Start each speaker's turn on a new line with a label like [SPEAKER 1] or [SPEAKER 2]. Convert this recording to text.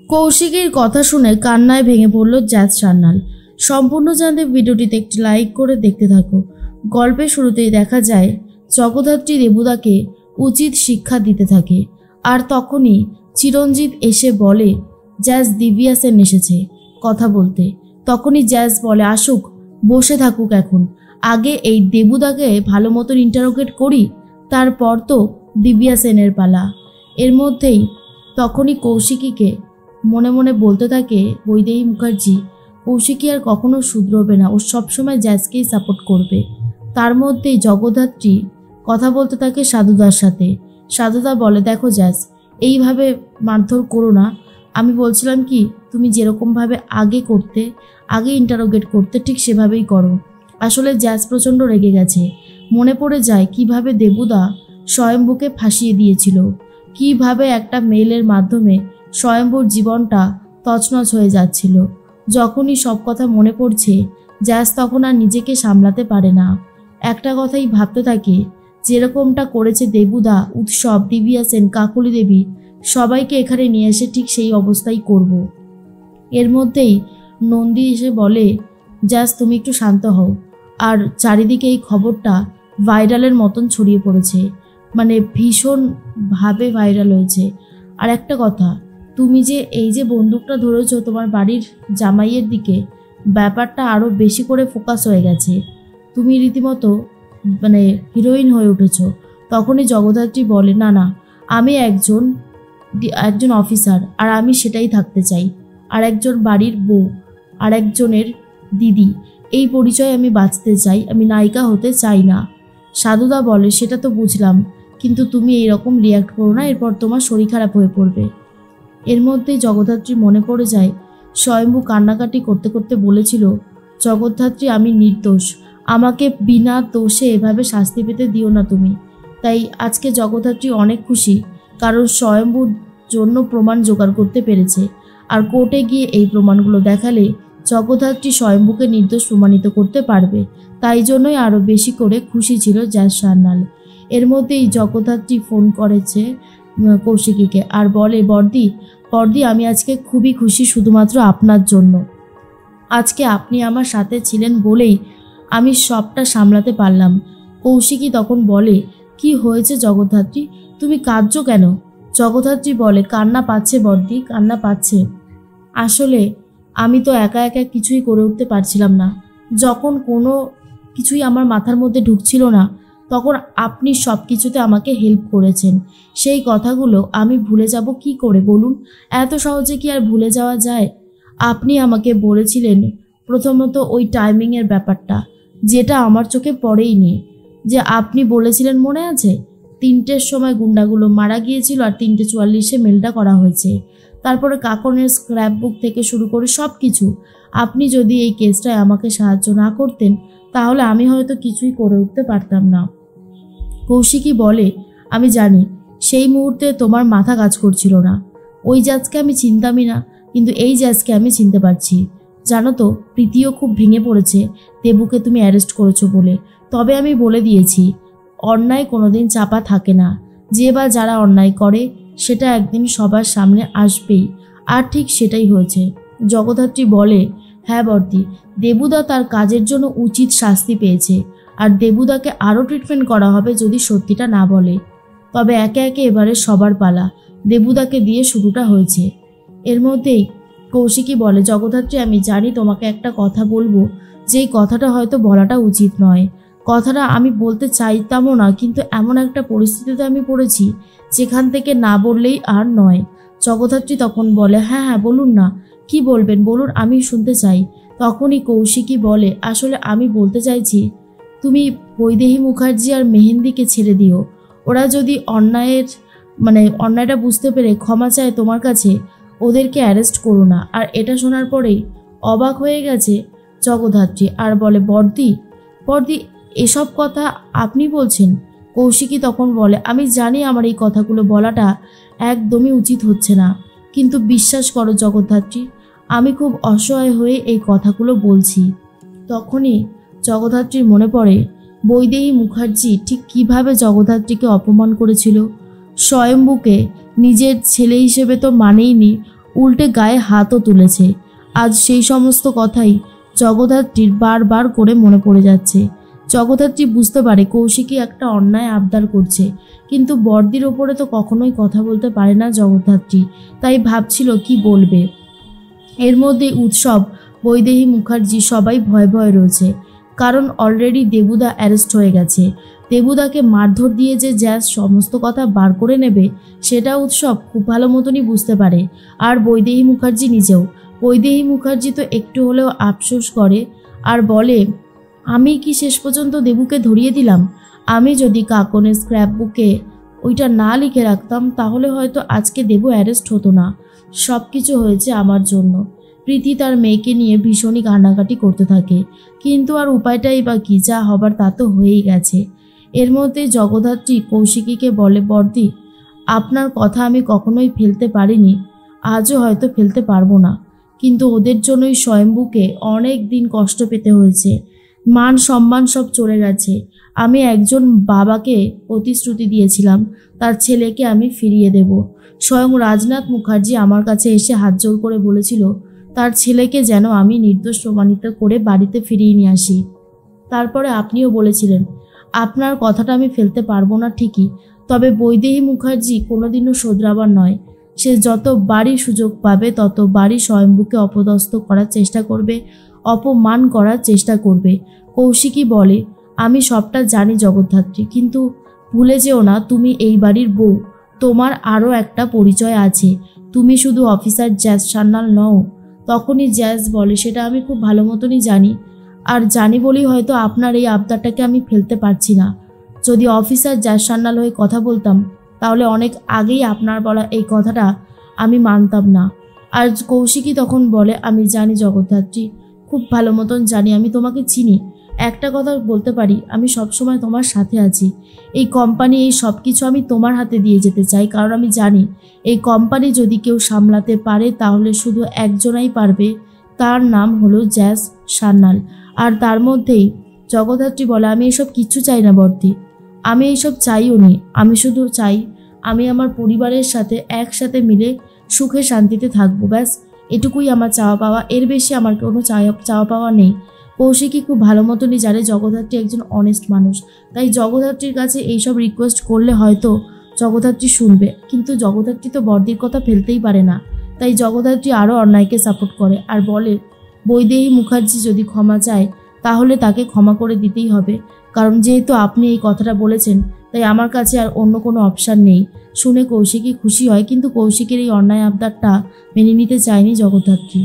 [SPEAKER 1] কৌশিকের কথা শুনে কান্নায় ভেঙে পড়ল জ্যাজ সান্যাল। সম্পূর্ণ জানতে ভিডিওটিতে একটি লাইক করে দেখতে থাকো। গল্পের শুরুতেই দেখা যায় জগদ্ধাত্রী দেবুদাকে উচিত শিক্ষা দিতে থাকে, আর তখনই চিরঞ্জিত এসে বলে জ্যাজ দিব্যা সেন এসেছে কথা বলতে। তখনই জ্যাজ বলে আসুক, বসে থাকুক, এখন আগে এই দেবুদাকে ভালো মতন ইন্টারোগেট করি, তারপর তো দিব্যা সেনের পালা। এর মধ্যেই তখনই কৌশিকীকে মনে মনে বলতে থাকে বৈদেহী মুখার্জি, কৌশিকী আর কখনো শুধরবে না, ও সবসময় জ্যাজকেই সাপোর্ট করবে। তার মধ্যেই জগদ্ধাত্রী কথা বলতে থাকে সাধুদার সাথে। সাধুদা বলে দেখো জ্যাজ, এইভাবে মারধর করো না, আমি বলছিলাম কি তুমি যেরকমভাবে আগে করতে, আগে ইন্টারোগেট করতে, ঠিক সেভাবেই করো। আসলে জ্যাজ প্রচণ্ড রেগে গেছে। মনে পড়ে যায় কিভাবে দেবুদা স্বয়ম্ভুকে ফাঁসিয়ে দিয়েছিল, কিভাবে একটা মেইলের মাধ্যমে স্বয়ম্ভুর জীবনটা তছনছ হয়ে যাচ্ছিল। যখনই সব কথা মনে পড়ছে জ্যাজ তখন আর নিজেকে সামলাতে পারে না। একটা কথাই ভাবতে থাকে, যেরকমটা করেছে দেবুদা, উৎসব, দিব্যা সেন, কাকলি দেবী, সবাইকে এখানে নিয়ে এসে ঠিক সেই অবস্থাই করব। এর মধ্যেই নন্দী এসে বলে জ্যাজ তুমি একটু শান্ত হও, আর চারিদিকে এই খবরটা ভাইরালের মতন ছড়িয়ে পড়েছে, মানে ভীষণভাবে ভাইরাল হয়েছে। আর একটা কথা, তুমি যে এই যে বন্দুকটা ধরেছ তোমার বাড়ির জামাইয়ের দিকে, ব্যাপারটা আরও বেশি করে ফোকাস হয়ে গেছে, তুমি রীতিমতো মানে হিরোইন হয়ে উঠেছ। তখনই জগদ্ধাত্রী বলে না না, আমি একজন অফিসার, আর আমি সেটাই থাকতে চাই, আর একজন বাড়ির বউ, আর একজনের দিদি, এই পরিচয় আমি বাঁচতে চাই, আমি নায়িকা হতে চাই না। সাধুদা বলে সেটা তো বুঝলাম, কিন্তু তুমি এইরকম রিয়াক্ট করো না, এরপর তোমার শরীর খারাপ হয়ে পড়বে। এর মধ্যেই জগদ্ধাত্রী মনে পড়ে যায় স্বয়ম্ভু কান্নাকাটি করতে করতে বলেছিল জগদ্ধাত্রী আমি নির্দোষ, আমাকে বিনা দোষে এভাবে শাস্তি পেতে দিও না তুমি। তাই আজকে জগদ্ধাত্রী অনেক খুশি, কারণ স্বয়ম্ভুর জন্য প্রমাণ জোগাড় করতে পেরেছে, আর কোর্টে গিয়ে এই প্রমাণগুলো দেখালে জগদ্ধাত্রী স্বয়ম্ভুকে নির্দোষ প্রমাণিত করতে পারবে। তাই জন্যই আরও বেশি করে খুশি ছিল জ্যাজ সান্যাল। এর মধ্যেই জগদ্ধাত্রী ফোন করেছে কৌশিকীকে আর বলে বর্দি আমি আজকে খুবই খুশি, শুধুমাত্র আপনার জন্য। আজকে আপনি আমার সাথে ছিলেন বলেই আমি সবটা সামলাতে পারলাম। কৌশিকী তখন বলে কি হয়েছে জগদ্ধাত্রী, তুমি কাঁদছো কেন? জগদ্ধাত্রী বলে কান্না পাচ্ছে বর্দি, কান্না পাচ্ছে। আসলে আমি তো একা একা কিছুই করে উঠতে পারছিলাম না। যখন কোনো কিছুই আমার মাথার মধ্যে ঢুকছিল না, তখন আপনি সব কিছুতে আমাকে হেল্প করেছেন। সেই কথাগুলো আমি ভুলে যাব কি করে বলুন? এত সহজে কি আর ভুলে যাওয়া যায়? আপনি আমাকে বলেছিলেন প্রথমত ওই টাইমিংয়ের ব্যাপারটা, যেটা আমার চোখে পড়েইনি, যে আপনি বলেছিলেন মনে আছে 3টের সময় গুন্ডাগুলো মারা গিয়েছিল আর 3:44-এ মেলটা করা হয়েছে। তারপরে কাকনের স্ক্র্যাপ বুক থেকে শুরু করে সব কিছু। আপনি যদি এই কেসটায় আমাকে সাহায্য না করতেন তাহলে আমি হয়তো কিছুই করে উঠতে পারতাম না। কৌশিকী বলে আমি জানি সেই মুহূর্তে তোমার মাথা কাজ করছিল না, ওই জ্যাজকে আমি চিনতামই না, কিন্তু এই জ্যাজকে আমি চিনতে পারছি। জানো তো প্রীতিও খুব ভেঙে পড়েছে দেবুকে তুমি অ্যারেস্ট করেছো বলে। তবে আমি বলে দিয়েছি অন্যায় কোনোদিন চাপা থাকে না, যে বা যারা অন্যায় করে সেটা একদিন সবার সামনে আসবেই, আর ঠিক সেটাই হয়েছে। জগদ্ধাত্রী বলে হ্যাঁ বর্দি, দেবুদা তার কাজের জন্য উচিত শাস্তি পেয়েছে, আর দেবুদাকে আরও ট্রিটমেন্ট করা হবে যদি সত্যিটা না বলে। তবে একে একে এবারে সবার পালা, দেবুদাকে দিয়ে শুরুটা হয়েছে। এর মধ্যেই কৌশিকী বলে জগদ্ধাত্রী আমি জানি তোমাকে একটা কথা বলবো, যেই কথাটা হয়তো বলাটা উচিত নয়, কথাটা আমি বলতে চাইতামও না, কিন্তু এমন একটা পরিস্থিতিতে আমি পড়েছি যেখান থেকে না বললেই আর নয়। জগদ্ধাত্রী তখন বলে হ্যাঁ হ্যাঁ বলুন না, কি বলবেন বলুন, আমি শুনতে চাই। তখনই কৌশিকী বলে আসলে আমি বলতে চাইছি বৈদেহী মুখার্জি আর মেহেন্দিকে ছেড়ে দিও। ওরা যদি অন্যায়টা বুঝতে পেরে ক্ষমা চায় তোমার কাছে, ওদেরকে অ্যারেস্ট করো না। আর এটা শোনার পরেই অবাক হয়ে গেছে জগদ্ধাত্রী আর বলে বর্দি এসব কথা আপনি বলছেন? কৌশিকী তখন বলে আমি জানি আমার এই কথাগুলো বলাটা একদমই উচিত হচ্ছে না, কিন্তু বিশ্বাস করো জগদ্ধাত্রী, আমি খুব অসহায় হয়ে এই কথাগুলো বলছি। তখনই জগদ্ধাত্রীর মনে পড়ে বৈদেহী মুখার্জি ঠিক কিভাবে জগদ্ধাত্রীকে অপমান করেছিল। স্বয়ম্ভুকে নিজের ছেলে হিসেবে তো মানেইনি, উল্টে গায়ে হাতও তুলেছে। আজ সেই সমস্ত কথাই জগদ্ধাত্রীর বারবার করে মনে পড়ে যাচ্ছে। জগদ্ধাত্রী বুঝতে পারে কৌশিকী একটা অন্যায় আবদার করছে, কিন্তু বর্দির ওপরে তো কখনোই কথা বলতে পারে না জগদ্ধাত্রী, তাই ভাবছিল কি বলবে। এর মধ্যে উৎসব, বৈদেহী মুখার্জি সবাই ভয়ে ভয়ে রয়েছে, কারণ অলরেডি দেবুদা অ্যারেস্ট হয়ে গেছে। দেবুদাকে মারধর দিয়ে যে জ্যাজ সমস্ত কথা বার করে নেবে সেটা উৎসব খুব ভালো মতনই বুঝতে পারে, আর বৈদেহী মুখার্জি নিজেও। বৈদেহী মুখার্জি তো একটু হলেও আফসোস করে আর বলে, আমি কি শেষ পর্যন্ত দেবুকে ধরিয়ে দিলাম? আমি যদি কাকনের স্ক্র্যাপ বুকে ওইটা না লিখে রাখতাম তাহলে হয়তো আজকে দেবু অ্যারেস্ট হতো না। সব কিছু হয়েছে আমার জন্য। প্রীতি তার মেয়েকে নিয়ে ভীষণই কান্নাকাটি করতে থাকে, কিন্তু আর উপায়টাই বা কি, যা হবার তা তো হয়েই গেছে। এর মধ্যে জগদ্ধাত্রী কৌশিকীকে বলে, বর্দি, আপনার কথা আমি কখনোই ফেলতে পারিনি, আজও হয়তো ফেলতে পারবো না, কিন্তু ওদের জন্যই স্বয়ম্ভুকে অনেক দিন কষ্ট পেতে হয়েছে। মান সম্মান সব চলে গেছে। আমি একজন বাবাকে প্রতিশ্রুতি দিয়েছিলাম তার ছেলেকে আমি ফিরিয়ে দেব। স্বয়ং রাজনাথ মুখার্জি আমার কাছে এসে হাত জোর করে বলেছিল তার ছেলেকে যেন আমি নির্দোষ প্রমাণিত করে বাড়িতে ফিরিয়ে নিয়ে আসি। তারপরে আপনিও বলেছিলেন আপনার কথাটা আমি ফেলতে পারবো না ঠিকই, তবে বৈদেহী মুখার্জি কোনোদিনও শোধরাবার নয়। সে যতবারই সুযোগ পাবে ততবারই স্বয়ম্ভুকে অপদস্থ করার চেষ্টা করবে, অপমান করার চেষ্টা করবে। কৌশিকী বলে, আমি সবটা জানি জগদ্ধাত্রী, কিন্তু ভুলে যেও না তুমি এই বাড়ির বউ। তোমার আরও একটা পরিচয় আছে, তুমি শুধু অফিসার জ্যাজ সান্যাল নও। তখনই জ্যাজ বলে, সেটা আমি খুব ভালো মতনই জানি, আর জানি বলেই হয়তো আপনার এই আবদারটাকে আমি ফেলতে পারছি না। যদি অফিসার জ্যাজ সান্যাল হয়ে কথা বলতাম তাহলে অনেক আগেই আপনার বলা এই কথাটা আমি মানতাম না। আর কৌশিকী তখন বলে, আমি জানি জগদ্ধাত্রী, খুব ভালো মতন জানি, আমি তোমাকে চিনি। একটা কথা বলতে পারি, আমি সবসময় তোমার সাথে আছি। এই কোম্পানি, এই সব কিছু আমি তোমার হাতে দিয়ে যেতে চাই, কারণ আমি জানি এই কোম্পানি যদি কেউ সামলাতে পারে তাহলে শুধু একজনাই পারবে, তার নাম হলো জ্যাজ সান্যাল। আর তার মধ্যেই জগদ্ধাত্রী বলে, আমি এসব কিচ্ছু চাই না বর্দি, আমি এইসব চাইও নি। আমি শুধু চাই আমি আমার পরিবারের সাথে একসাথে মিলে সুখে শান্তিতে থাকবো, ব্যাস এটুকুই আমার চাওয়া পাওয়া, এর বেশি আমার কোনো চাওয়া পাওয়া নেই। কৌশিকী খুব ভালো মতনই জানে জগদ্ধাত্রী একজন অনেস্ট মানুষ, তাই জগদ্ধাত্রীর কাছে এইসব রিকোয়েস্ট করলে হয়তো জগদ্ধাত্রী শুনবে, কিন্তু জগদ্ধাত্রী তো বর্দির কথা ফেলতেই পারে না। তাই জগদ্ধাত্রী আরও অন্যায়কে সাপোর্ট করে আর বলে, বৈদেহী মুখার্জি যদি ক্ষমা চায় তাহলে তাকে ক্ষমা করে দিতেই হবে, কারণ যেহেতু আপনি এই কথাটা বলেছেন তাই আমার কাছে আর অন্য কোনো অপশান নেই। শুনে কৌশিকী খুশি হয়, কিন্তু কৌশিকের এই অন্যায় আবদারটা মেনে নিতে চায়নি জগদ্ধাত্রী।